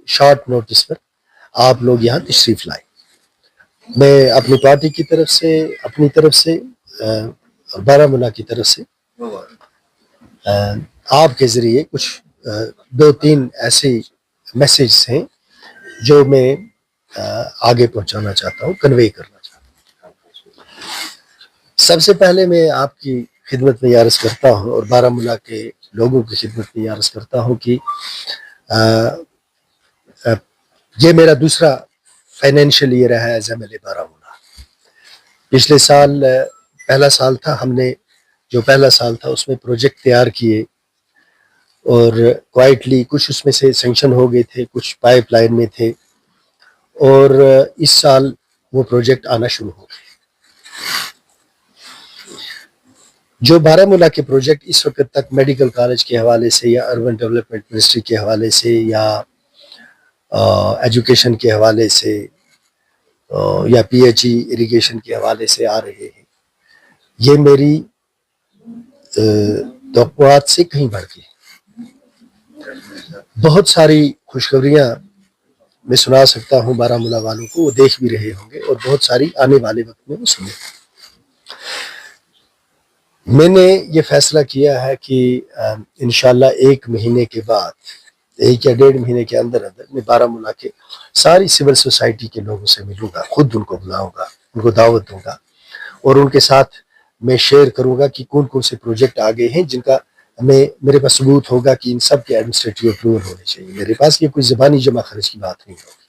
Short notice پر آپ لوگ یہاں تشریف لائیں. میں اپنی پارٹی کی طرف سے اپنی طرف سے اور بارہمولہ کی طرف سے آپ کے ذریعے کچھ دو تین ایسے میسیجز ہیں جو میں آگے پہنچانا چاہتا ہوں، کنوے کرنا چاہتا ہوں. سب سے پہلے میں آپ کی خدمت میں یہ عرض کرتا ہوں اور بارہمولہ کے لوگوں کی خدمت میں یہ عرض کرتا ہوں کہ یہ میرا دوسرا فائنینشیل ایئر ہے ایز ایم ایل اے بارہمولہ. پچھلے سال پہلا سال تھا، ہم نے جو پہلا سال تھا اس میں پروجیکٹ تیار کیے اور کوائٹلی کچھ اس میں سے سینکشن ہو گئے تھے، کچھ پائپ لائن میں تھے، اور اس سال وہ پروجیکٹ آنا شروع ہو گئے. جو بارہمولہ کے پروجیکٹ اس وقت تک میڈیکل کالج کے حوالے سے یا اربن ڈیولپمنٹ منسٹری کے حوالے سے یا ایجوکیشن کے حوالے سے یا پی ایچ ای اریگیشن کے حوالے سے آ رہے ہیں، یہ میری توقعات سے کہیں بڑھ کے بہت ساری خوشخبریاں میں سنا سکتا ہوں بارہمولہ والوں کو، وہ دیکھ بھی رہے ہوں گے اور بہت ساری آنے والے وقت میں وہ سنیں. میں نے یہ فیصلہ کیا ہے کہ انشاءاللہ 1 مہینے کے بعد، 1 یا 1.5 مہینے کے اندر میں بارہمولہ کے ساری سول سوسائٹی کے لوگوں سے ملوں گا، خود ان کو بلاؤں گا، ان کو دعوت دوں گا اور ان کے ساتھ میں شیئر کروں گا کہ کون کون سے پروجیکٹ آگے ہیں جن کا میرے پاس ثبوت ہوگا کہ ان سب کے ایڈمنسٹریٹو اپروول ہونے چاہیے. میرے پاس یہ کوئی زبانی جمع خرچ کی بات نہیں ہوگی.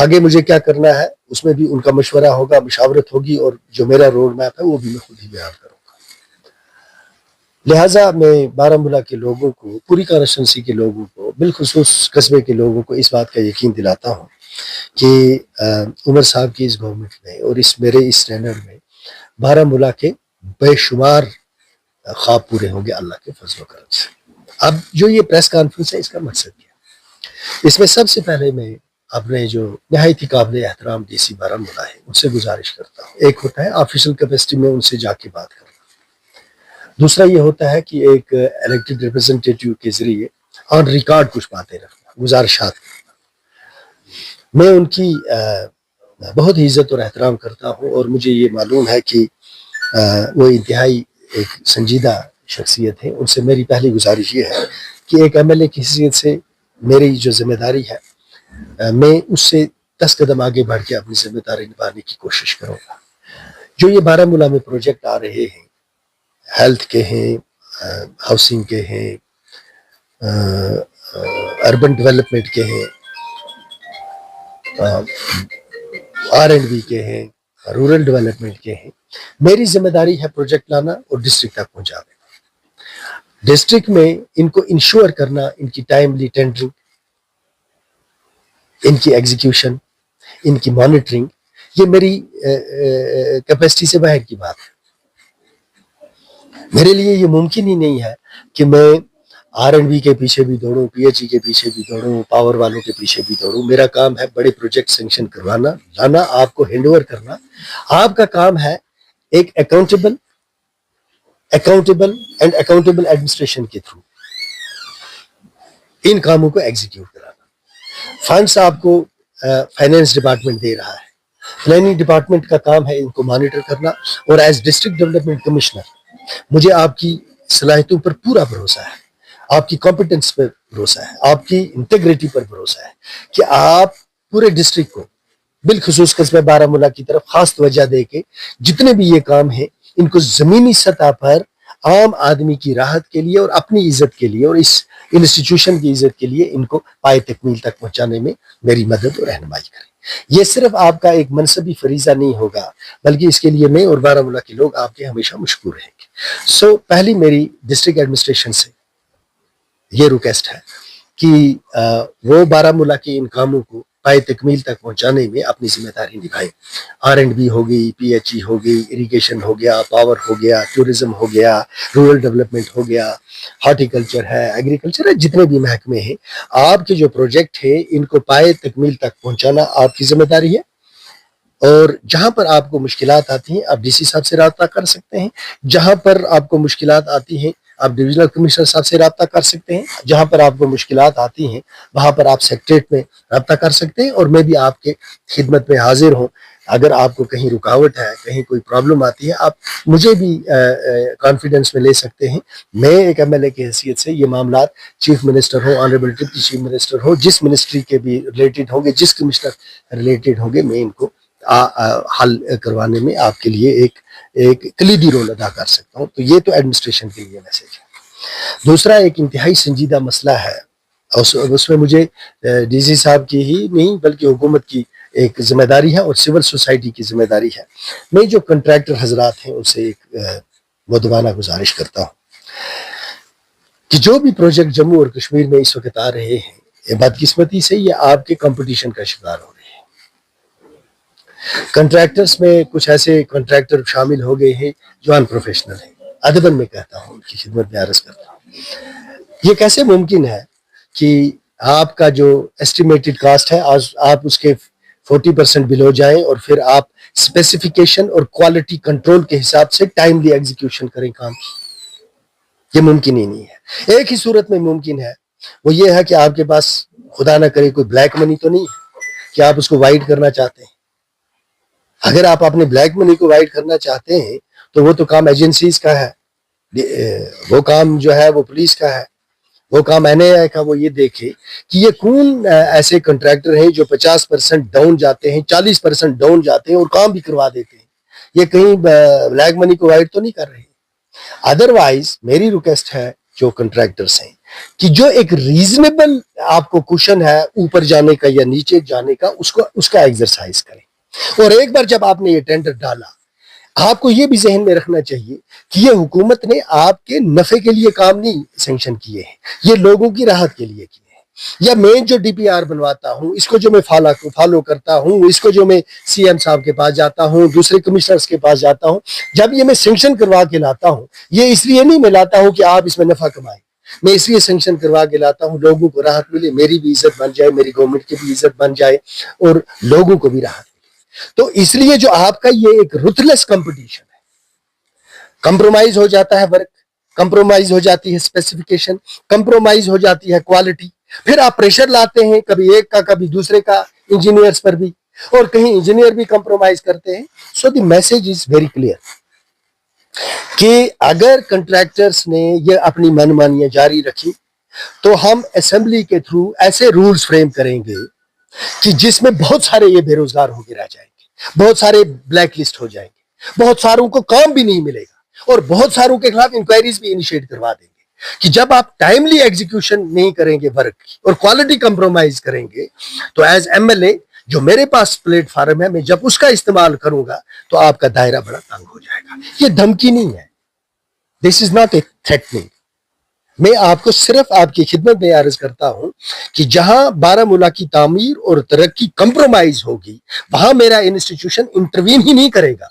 آگے مجھے کیا کرنا ہے اس میں بھی ان کا مشورہ ہوگا، مشاورت ہوگی، اور جو میرا روڈ میپ ہے وہ بھی میں خود ہی بیان کروں گا. لہٰذا میں بارہمولہ کے لوگوں کو، پوری کانسٹیٹنسی کے لوگوں کو، بالخصوص قصبے کے لوگوں کو اس بات کا یقین دلاتا ہوں کہ عمر صاحب کی اس گورنمنٹ میں اور میرے اس ٹینر میں بارہمولہ کے بے شمار خواب پورے ہوں گے اللہ کے فضل و کرم سے. اب جو یہ پریس کانفرنس ہے اس کا مقصد کیا؟ اس میں سب سے پہلے میں اپنے جو نہایت ہی قابل احترام ڈی سی بارہمولہ ہے ان سے گزارش کرتا ہوں. ایک ہوتا ہے آفیشل کیپیسٹی میں ان سے جا کے بات کرنا، دوسرا یہ ہوتا ہے کہ ایک الیکٹڈ ریپرزنٹیٹیو کے ذریعے آن ریکارڈ کچھ باتیں رکھنا، گزارشات کرنا. میں ان کی بہت ہی عزت اور احترام کرتا ہوں اور مجھے یہ معلوم ہے کہ وہ انتہائی ایک سنجیدہ شخصیت ہے. ان سے میری پہلی گزارش یہ ہے کہ ایک ایم ایل اے کی حیثیت سے میری جو ذمہ داری ہے میں اس سے 10 قدم آگے بڑھ کے اپنی ذمہ داری نبھانے کی کوشش کروں گا. جو یہ بارہمولہ میں پروجیکٹ آ رہے ہیں، ہیلتھ کے ہیں، ہاؤسنگ کے ہیں، اربن ڈیولپمنٹ کے ہیں، R&B کے ہیں، رورل ڈیولپمنٹ کے ہیں، میری ذمہ داری ہے پروجیکٹ لانا اور ڈسٹرکٹ تک پہنچا دینا. ڈسٹرکٹ میں ان کو انشور کرنا، ان کی ٹائملی ٹینڈرنگ، ان کی ایگزیکیوشن، ان کی مانیٹرنگ، یہ میری کیپیسٹی سے باہر کی بات ہے. میرے لیے یہ ممکن ہی نہیں ہے کہ میں R&B کے پیچھے بھی دوڑوں، پی ایچ ای کے پیچھے بھی دوڑوں، پاور والوں کے پیچھے بھی دوڑوں. میرا کام ہے بڑے پروجیکٹ سینکشن کروانا، لانا، آپ کو ہینڈ اوور کرنا. آپ کا کام ہے ایک اکاؤنٹیبل اینڈ اکاؤنٹیبل ایڈمنسٹریشن کے تھرو ان کاموں کو ایگزیکیوٹ کرانا. فنڈس آپ کو فائنینس ڈپارٹمنٹ دے رہا ہے، پلاننگ ڈپارٹمنٹ کا کام ہے ان کو مانیٹر کرنا، اور ایز ڈسٹرکٹ ڈیولپمنٹ کمشنر مجھے آپ کی صلاحیتوں پر پورا بھروسہ ہے، آپ کی کمپیٹنس پر بھروسہ ہے، آپ کی انٹیگریٹی پر بھروسہ ہے کہ آپ پورے ڈسٹرکٹ کو، بالخصوص قصبہ بارہمولہ کی طرف خاص توجہ دے کے جتنے بھی یہ کام ہیں ان کو زمینی سطح پر عام آدمی کی راحت کے لیے اور اپنی عزت کے لیے اور اس انسٹیٹیوشن کی عزت کے لیے ان کو پائے تکمیل تک پہنچانے میں میری مدد اور رہنمائی کریں. یہ صرف آپ کا ایک منصبی فریضہ نہیں ہوگا بلکہ اس کے لیے میں اور بارہمولہ کے لوگ آپ کے ہمیشہ مشکور رہیں گے. پہلی میری ڈسٹرکٹ ایڈمنسٹریشن سے یہ ریکویسٹ ہے کہ وہ بارہمولہ کے ان کاموں کو پائے تکمیل تک پہنچانے میں اپنی ذمہ داری نبھائیں. R&B ہو گئی، پی ایچ ای ہو گئی، اریگیشن ہو گیا، پاور ہو گیا، ٹورزم ہو گیا، رورل ڈیولپمنٹ ہو گیا، ہارٹیکلچر ہے، ایگریکلچر ہے، جتنے بھی محکمے ہیں، آپ کے جو پروجیکٹ ہیں ان کو پائے تکمیل تک پہنچانا آپ کی ذمہ داری ہے. اور جہاں پر آپ کو مشکلات آتی ہیں آپ ڈی سی صاحب سے رابطہ کر سکتے ہیں. جہاں پر آپ کو مشکلات آتی ہیں آپ ڈویژنل کمشنر صاحب سے رابطہ کر سکتے ہیں. جہاں پر آپ کو مشکلات آتی ہیں وہاں پر آپ سیکریٹریٹ میں رابطہ کر سکتے ہیں, اور میں بھی آپ کے خدمت میں حاضر ہوں. اگر آپ کو کہیں رکاوٹ ہے, کہیں کوئی پرابلم آتی ہے, آپ مجھے بھی کانفیڈنس میں لے سکتے ہیں. میں ایک ایم ایل اے کی حیثیت سے یہ معاملات چیف منسٹر ہو, آنریبل ڈپٹی چیف منسٹر ہو, جس منسٹری کے بھی ریلیٹڈ ہوں گے, جس کمشنر ریلیٹڈ ہوں گے, میں ان کو حل کروانے میں آپ کے لیے ایک کلیدی رول ادا کر سکتا ہوں. تو یہ تو ایڈمنسٹریشن کے لیے میسج ہے. دوسرا ایک انتہائی سنجیدہ مسئلہ ہے, اس میں مجھے ڈی سی صاحب کی ہی نہیں بلکہ حکومت کی ایک ذمہ داری ہے اور سول سوسائٹی کی ذمہ داری ہے. میں جو کنٹریکٹر حضرات ہیں ان سے ایک مؤدبانہ گزارش کرتا ہوں کہ جو بھی پروجیکٹ جموں اور کشمیر میں اس وقت آ رہے ہیں, بدقسمتی سے یہ آپ کے کمپٹیشن کا شکار ہو رہے ہیں. کنٹریکٹرز میں کچھ ایسے کنٹریکٹر شامل ہو گئے ہیں جو ان پروفیشنل ہیں. ادباً میں کہتا ہوں, ان کی خدمت میں عرض کرتا ہوں, یہ کیسے ممکن ہے کہ آپ کا جو ایسٹیمیٹڈ کاسٹ ہے آج آپ اس کے 40% بلو جائیں اور پھر آپ اسپیسیفیکیشن اور کوالٹی کنٹرول کے حساب سے ٹائملی ایگزیکیوشن کریں کام کی. یہ ممکن ہی نہیں ہے. ایک ہی صورت میں ممکن ہے, وہ یہ ہے کہ آپ کے پاس خدا نہ کرے کوئی بلیک منی تو نہیں ہے کہ آپ اس کو وائٹ کرنا چاہتے ہیں. اگر آپ اپنے بلیک منی کو وائٹ کرنا چاہتے ہیں تو وہ تو کام ایجنسیز کا ہے, وہ کام جو ہے وہ پولیس کا ہے, وہ کام این اے آئی کا. وہ یہ دیکھے کہ یہ کون ایسے کنٹریکٹر ہیں جو 50% ڈاؤن جاتے ہیں, 40% ڈاؤن جاتے ہیں اور کام بھی کروا دیتے ہیں. یہ کہیں بلیک منی کو وائٹ تو نہیں کر رہے. ادروائز میری ریکویسٹ ہے جو کنٹریکٹرز ہیں کہ جو ایک ریزنیبل آپ کو کوشن ہے اوپر جانے کا یا نیچے جانے کا, اس کا ایکسرسائز کریں. اور ایک بار جب آپ نے یہ ٹینڈر ڈالا, آپ کو یہ بھی ذہن میں رکھنا چاہیے کہ یہ حکومت نے آپ کے نفع کے لیے کام نہیں سینکشن کیے ہیں, یہ لوگوں کی راحت کے لیے کیے ہیں. یا میں جو ڈی پی آر بنواتا ہوں, اس کو جو میں فالو کرتا ہوں, اس کو جو میں سی ایم صاحب کے پاس جاتا ہوں, دوسرے کمشنرز کے پاس جاتا ہوں, جب یہ میں سینکشن کروا کے لاتا ہوں, یہ اس لیے نہیں میں لاتا ہوں کہ آپ اس میں نفع کمائیں. میں اس لیے سینکشن کروا کے لاتا ہوں لوگوں کو راحت ملے, میری بھی عزت بن جائے, میری گورنمنٹ کی بھی عزت بن جائے اور لوگوں کو بھی راحت. تو اس لیے جو آپ کا یہ ایک رتھلیس کمپٹیشن ہے, کمپرومائز ہو جاتا ہے ورک, کمپرومائز ہو جاتی ہے اسپیسیفیکیشن, کمپرومائز ہو جاتی ہے کوالٹی, پھر آپ پریشر لاتے ہیں کبھی ایک کا کبھی دوسرے کا, انجینئرز پر بھی, اور کہیں انجینئر بھی کمپرومائز کرتے ہیں. So the message is very clear کہ اگر کنٹریکٹرز نے یہ اپنی من مانیاں جاری رکھی تو ہم اسمبلی کے تھرو ایسے رولز فریم کریں گے کہ جس میں بہت سارے یہ بے روزگار ہو کے رہ جائیں گے, بہت سارے بلیک لسٹ ہو جائیں گے, بہت ساروں کو کام بھی نہیں ملے گا, اور بہت ساروں کے خلاف انکوائریز بھی انیشیٹ کروا دیں گے. کہ جب آپ ٹائملی ایگزیکیوشن نہیں کریں گے ورک کی اور کوالٹی کمپرومائز کریں گے تو ایز ایم ایل اے جو میرے پاس پلیٹ فارم ہے, میں جب اس کا استعمال کروں گا تو آپ کا دائرہ بڑا تنگ ہو جائے گا. یہ دھمکی نہیں ہے, دس از ناٹ اے تھریٹننگ. میں آپ کو صرف آپ کی خدمت میں عرض کرتا ہوں کہ جہاں بارہمولہ کی تعمیر اور ترقی کمپرومائز ہوگی وہاں میرا انسٹیٹیوشن انٹروین ہی نہیں کرے گا,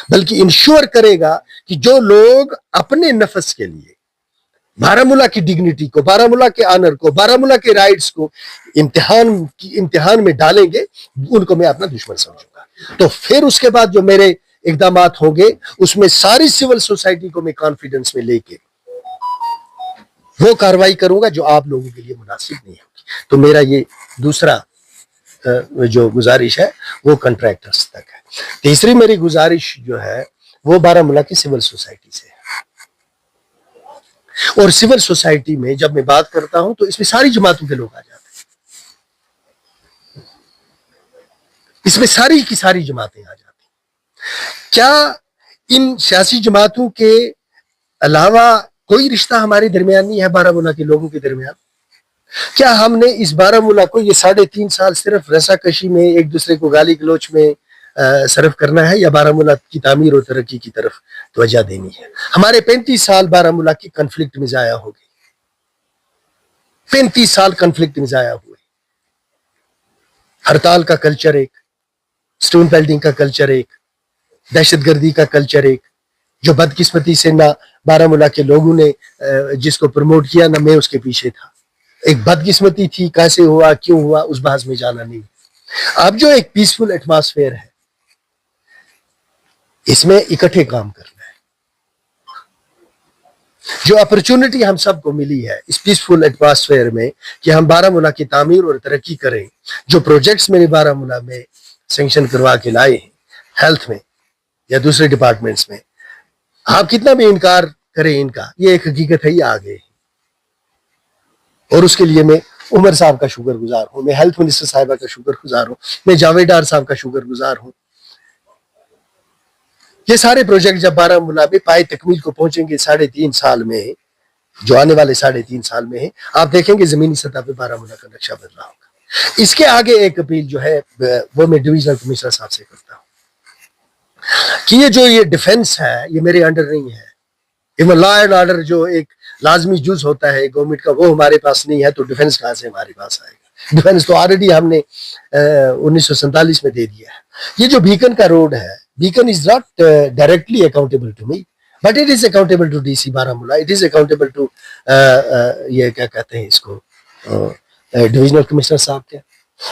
بلکہ انشور کرے گا کہ جو لوگ اپنے نفس کے لیے بارہمولہ کی ڈگنیٹی کو, بارہمولہ کے آنر کو, بارہمولہ کے رائٹس کو امتحان میں ڈالیں گے, ان کو میں اپنا دشمن سمجھوں گا. تو پھر اس کے بعد جو میرے اقدامات ہوں گے اس میں ساری سول سوسائٹی کو میں کانفیڈنس میں لے کے وہ کاروائی کروں گا جو آپ لوگوں کے لیے مناسب نہیں ہوگی. تو میرا یہ دوسرا جو گزارش ہے وہ کنٹریکٹرز تک ہے. تیسری میری گزارش جو ہے وہ بارہمولہ کی سول سوسائٹی سے ہے. اور سول سوسائٹی میں جب میں بات کرتا ہوں تو اس میں ساری جماعتوں کے لوگ آ جاتے ہیں, اس میں ساری کی ساری جماعتیں آ جاتی ہیں. کیا ان سیاسی جماعتوں کے علاوہ کوئی رشتہ ہمارے درمیان نہیں ہے بارہمولہ کے لوگوں کے درمیان؟ کیا ہم نے اس بارہمولہ کو یہ 3.5 سال صرف رسا کشی میں ایک دوسرے کو گالی گلوچ میں صرف کرنا ہے, یا بارہمولہ کی تعمیر اور ترقی کی طرف توجہ دینی ہے؟ ہمارے 35 سال بارہمولہ کی کنفلکٹ میں ضائع ہو گئے, 35 سال کنفلکٹ میں ضائع ہوئے. ہڑتال کا کلچر ایک, سٹون پیلٹنگ کا کلچر ایک, دہشت گردی کا کلچر ایک, جو بدقسمتی سے نہ بارہمولہ کے لوگوں نے جس کو پروموٹ کیا نہ میں اس کے پیچھے تھا. ایک بدقسمتی تھی, کیسے ہوا کیوں ہوا اس بحث میں جانا نہیں. اب جو ایک پیسفل ایٹماسفیئر ہے اس میں اکٹھے کام کرنا ہے. جو اپرچونٹی ہم سب کو ملی ہے اس پیسفل ایٹماسفیئر میں کہ ہم بارہمولہ کی تعمیر اور ترقی کریں، جو پروجیکٹس میں نے بارہمولہ میں سینکشن کروا کے لائے ہیں ہیلتھ میں یا دوسرے ڈپارٹمنٹس میں، آپ کتنا بھی انکار کریں ان کا، یہ ایک حقیقت ہے، یہ آگے ہے۔ اور اس کے لیے میں عمر صاحب کا شکر گزار ہوں، میں ہیلتھ منسٹر صاحبہ کا شکر گزار ہوں، میں جاوید ڈار صاحب کا شکر گزار ہوں۔ یہ سارے پروجیکٹ جب بارہمولہ میں پائے تکمیل کو پہنچیں گے 3.5 سال میں، جو آنے والے 3.5 سال میں ہیں، آپ دیکھیں گے زمینی سطح پہ بارہمولہ کا نقشہ بدل رہا ہوگا۔ اس کے آگے ایک اپیل جو ہے وہ میں ڈویژنل کمشنر صاحب سے کرتا ہوں کہ یہ ڈیفنس ہے یہ میرے انڈر نہیں ہے۔ ایون لا اینڈ آرڈر جو ایک لازمی جز ہوتا ہے گورنمنٹ کا، وہ ہمارے پاس نہیں ہے، تو ڈیفنس کہاں سے ہمارے پاس آئے گا؟ ڈیفنس تو آلریڈی ہم نے 1947 میں دے دیا ہے۔ یہ جو بیکن کا روڈ ہے، Beacon is not directly accountable to me, but it is accountable to D C Baramulla, it is accountable to یہ کیا کہتے ہیں اس کو ڈویژنل کمشنر صاحب کے۔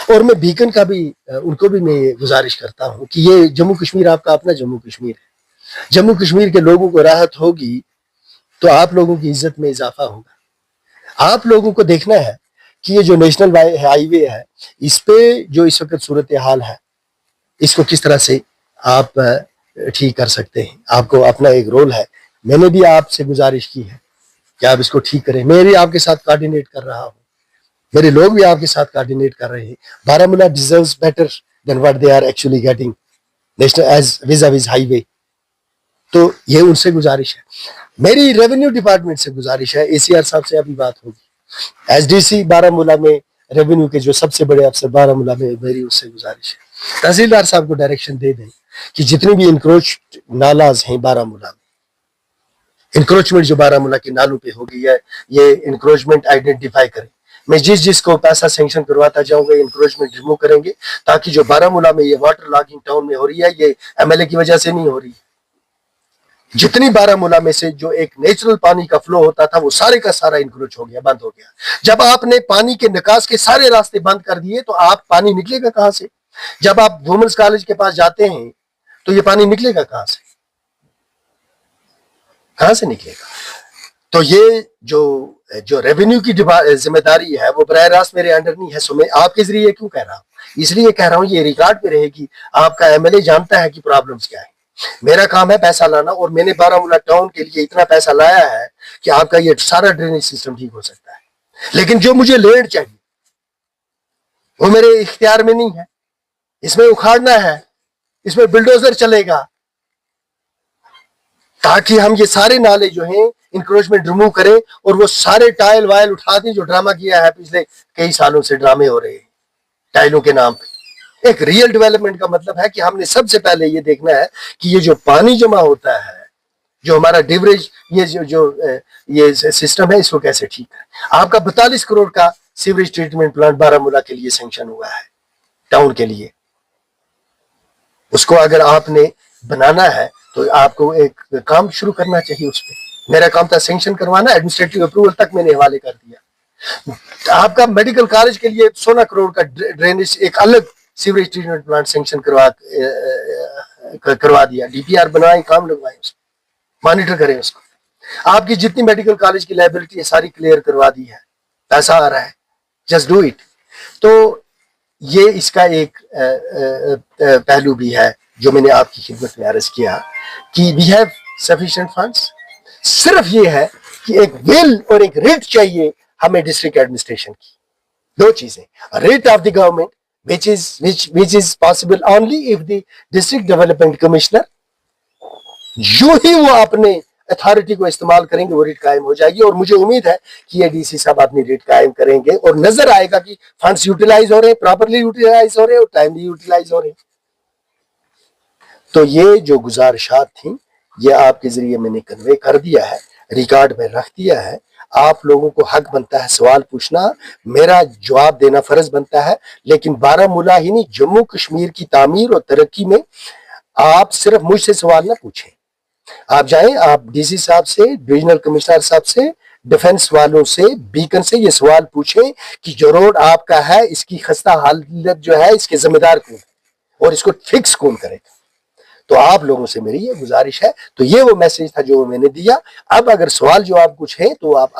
اور میں بیکن کا بھی ان کو بھی میں گزارش کرتا ہوں کہ یہ جموں کشمیر آپ کا اپنا جموں کشمیر ہے، جموں کشمیر کے لوگوں کو راحت ہوگی تو آپ لوگوں کی عزت میں اضافہ ہوگا۔ آپ لوگوں کو دیکھنا ہے کہ یہ جو نیشنل ہائی وے ہے، اس پہ جو اس وقت صورتحال ہے، اس کو کس طرح سے آپ ٹھیک کر سکتے ہیں۔ آپ کو اپنا ایک رول ہے، میں نے بھی آپ سے گزارش کی ہے کہ آپ اس کو ٹھیک کریں، میں بھی آپ کے ساتھ کوآرڈینیٹ کر رہا ہوں، میرے لوگ بھی آپ کے ساتھ کوآرڈینیٹ کر رہے ہیں۔ Baramulla deserves better than what they are actually getting national as was highway. تو یہ ان سے گزارش ہے۔ میری ریونیو ڈپارٹمنٹ سے گزارش ہے، اے سی آر صاحب سے ابھی بات ہوگی، ایس ڈی سی بارہمولہ میں ریونیو کے جو سب سے بڑے افسر بارہمولہ میں، میری اس سے گزارش ہے تحصیلدار صاحب کو ڈائریکشن دے دیں کہ جتنی بھی انکروچ نالاز ہیں بارہمولہ میں، انکروچمنٹ جو بارہمولہ کے نالوں پہ ہوگی ہے، یہ انکروچمنٹ آئیڈینٹیفائی کریں۔ میں جس کو پیسہ سینکشن کرواتا جاؤں گا انکروچمنٹ ریمو کریں گے، تاکہ جو بارہمولہ میں یہ واٹر لاگنگ ٹاؤن میں ہو رہی ہے، یہ ایم ایل اے کی وجہ سے نہیں ہو رہی ہے۔ جتنی بارہمولہ میں سے جو ایک نیچرل پانی کا فلو ہوتا تھا، وہ سارے کا سارا انکروچ ہو گیا، بند ہو گیا۔ جب آپ نے پانی کے نکاس کے سارے راستے بند کر دیے تو آپ پانی نکلے گا کہاں سے؟ جب آپ وومنس کالج کے پاس جاتے ہیں تو یہ پانی نکلے گا کہاں سے نکلے گا؟ تو یہ جو ریونیو کی ذمہ داری ہے وہ براہ راست میرے انڈر نہیں ہے۔ سو میں آپ کے ذریعے کیوں کہہ رہا ہوں؟ اس لیے کہہ رہا ہوں یہ ریکارڈ پہ رہے گی، آپ کا ایم ایل اے جانتا ہے کہ پرابلمز کیا ہے۔ میرا کام ہے پیسہ لانا، اور میں نے بارہمولہ ٹاؤن کے لیے اتنا پیسہ لایا ہے کہ آپ کا یہ سارا ڈرینیج سسٹم ٹھیک ہو سکتا ہے۔ لیکن جو مجھے لینڈ چاہیے وہ میرے اختیار میں نہیں ہے، اس میں اکھاڑنا ہے، اس میں بلڈوزر چلے گا، تاکہ ہم یہ سارے نالے جو ہیں انکروچمنٹ ریموو کریں اور وہ سارے ٹائل وائل اٹھا دیں جو ڈرامہ کیا ہے پچھلے کئی سالوں سے، ڈرامے ہو رہے ہیں ٹائلوں کے نام پہ۔ ایک ریئل ڈیولپمنٹ کا مطلب ہے کہ ہم نے سب سے پہلے یہ دیکھنا ہے کہ یہ جو پانی جمع ہوتا ہے، جو ہمارا ڈیوریج، یہ سسٹم ہے، اس کو کیسے ٹھیک ہے۔ آپ کا 42 کروڑ کا سیوریج ٹریٹمنٹ پلانٹ بارہمولہ کے لیے سینکشن ہوا ہے، ٹاؤن کے لیے۔ اس کو اگر آپ نے بنانا ہے تو آپ کو ایک کام شروع کرنا چاہیے اس پہ۔ میرا کام تھا سینکشن کروانا، ایڈمنسٹریٹو اپروول تک میں نے حوالے کر دیا۔ آپ کا میڈیکل کالج کے لیے 16 کروڑ کا ڈرینیج ایک الگ سیوریج ٹریٹمنٹ پلانٹ سینکشن کروا دیا، ڈی پی آر بنائیں، کام لگوائیں، اس کو مانیٹر کریں، اس کو۔ آپ کی جتنی میڈیکل کالج کی لائبلٹی ہے ساری کلیئر کروا دی ہے، پیسہ آ رہا ہے، جسٹ ڈو اٹ۔ تو یہ اس کا ایک پہلو بھی ہے جو میں نے آپ کی خدمت میں عرض کیا کہ وی ہیو سفیشینٹ فنڈس۔ صرف یہ ہے کہ ایک ول اور ایک ریٹ چاہیے ہمیں ڈسٹرکٹ ایڈمنسٹریشن کی، دو چیزیں۔ Rate of the government which is possible only if the district development commissioner جو ہی وہ اپنے اتھارٹی کو استعمال کریں گے وہ ریٹ قائم ہو جائے گی۔ اور مجھے امید ہے کہ یہ ڈی سی صاحب اپنی ریٹ قائم کریں گے اور نظر آئے گا کہ فنڈز یوٹیلائز ہو رہے ہیں، پراپرلی یوٹیلائز ہو رہے ہیں اور ٹائملی یوٹیلائز ہو رہے ہیں۔ تو یہ جو گزارشات تھیں یہ آپ کے ذریعے میں نے کنوے کر دیا ہے، ریکارڈ میں رکھ دیا ہے۔ آپ لوگوں کو حق بنتا ہے سوال پوچھنا، میرا جواب دینا فرض بنتا ہے، لیکن بارہمولہ ہی نہیں جموں کشمیر کی تعمیر اور ترقی میں آپ صرف مجھ سے سوال نہ پوچھیں۔ آپ جائیں، آپ ڈی سی صاحب سے، ڈویژنل کمشنر صاحب سے، ڈیفنس والوں سے، بیکن سے یہ سوال پوچھیں کہ جو روڈ آپ کا ہے اس کی خستہ حالت جو ہے اس کے ذمہ دار کون ہے اور اس کو فکس کون کرے گا۔ تو آپ لوگوں سے میری یہ گزارش ہے. تو یہ وہ میسج تھا جو میں نے دیا. اب اگر سوال جواب کچھ ہے تو آپ